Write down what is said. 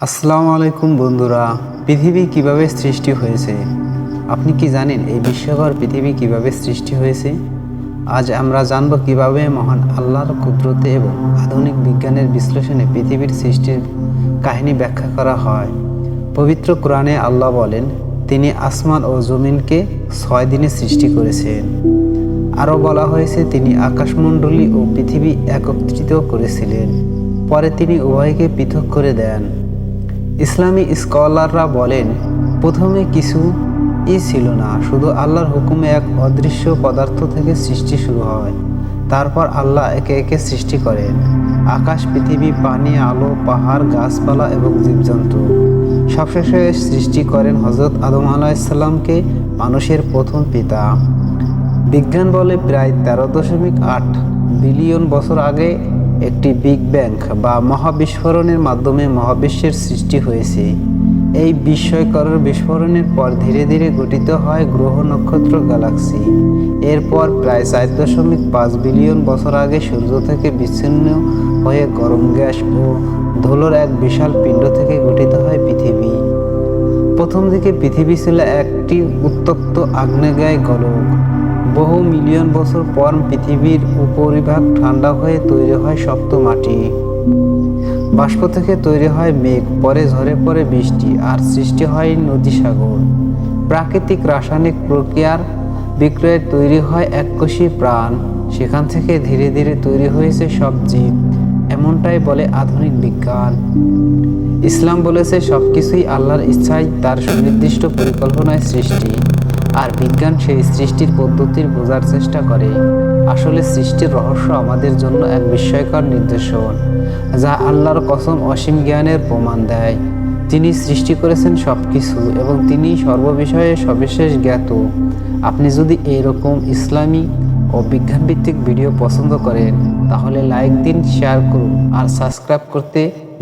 আসসালামু আলাইকুম বন্ধুরা। পৃথিবী কিভাবে সৃষ্টি হয়েছে? আপনি কি জানেন এই বিস্ময়কর পৃথিবী কিভাবে সৃষ্টি হয়েছে? আজ আমরা জানব কিভাবে মহান আল্লাহর কুদরতে এবং আধুনিক বিজ্ঞানের বিশ্লেষণে পৃথিবীর সৃষ্টির কাহিনী ব্যাখ্যা করা হয়। পবিত্র কোরআনে আল্লাহ বলেন, তিনি আসমান ও জমিনকে 6 দিনে সৃষ্টি করেছেন। আরও বলা হয়েছে, তিনি আকাশমণ্ডলী ও পৃথিবী একত্রিত করেছিলেন, পরে তিনি উভয়কে পৃথক করে দেন। ইসলামী স্কলাররা বলেন, প্রথমে কিছুই ছিল না, শুধু আল্লাহর হুকুমে এক অদৃশ্য পদার্থ থেকে সৃষ্টি শুরু হয়। তারপর আল্লাহ একে একে সৃষ্টি করেন আকাশ, পৃথিবী, পানি, আলো, পাহাড়, গাছপালা এবং জীবজন্তু। সবশেষে সৃষ্টি করেন হযরত আদম আলাইহিসসালামকে, মানুষের প্রথম পিতা। বিজ্ঞান বলে প্রায় 13.8 বিলিয়ন বছর আগে একটি বিগ ব্যাং বা মহাবিস্ফোরণের মাধ্যমে মহাবিশ্বের সৃষ্টি হয়েছে। এই বিস্ময়কর বিস্ফোরণের পর ধীরে ধীরে গঠিত হয় গ্রহ, নক্ষত্র, গ্যালাক্সি। এরপর প্রায় 4.5 বিলিয়ন বছর আগে সূর্য থেকে বিচ্ছিন্ন হয়ে গরম গ্যাস ও ধুলোর এক বিশাল পিণ্ড থেকে গঠিত হয় পৃথিবী। প্রথম দিকে পৃথিবী ছিল একটি উত্তপ্ত আগ্নেয়গিরি গোলক। বহু মিলিয়ন বছর পর পৃথিবীর উপরিভাগ ঠান্ডা হয়ে তৈরি হয় শক্ত মাটি। বাষ্প থেকে তৈরি হয় মেঘ, পরে ঝরে পড়ে বৃষ্টি, আর সৃষ্টি হয় নদী, সাগর। প্রাকৃতিক রাসায়নিক প্রক্রিয়ার বিক্রয়ে তৈরি হয় এককোষী প্রাণ। সেখান থেকে ধীরে ধীরে তৈরি হয়েছে সব জীব। এমনটাই বলে আধুনিক বিজ্ঞান। ইসলাম বলেছে সবকিছুই আল্লাহর ইচ্ছায়, তার সুনির্দিষ্ট পরিকল্পনায় সৃষ্টি। আর বিজ্ঞান সেই সৃষ্টির পদ্ধতির বোঝার চেষ্টা করে। আসলে সৃষ্টির রহস্য আমাদের জন্য এক বিস্ময়কর নিদর্শন, যা আল্লাহর কসম অসীম জ্ঞানের প্রমাণ দেয়। তিনি সৃষ্টি করেছেন সবকিছু এবং তিনি সর্ববিষয়ে সবিশেষ জ্ঞাত। আপনি যদি এইরকম ইসলামী ও বিজ্ঞানভিত্তিক ভিডিও পছন্দ করেন, তাহলে লাইক দিন, শেয়ার করুন আর সাবস্ক্রাইব করতে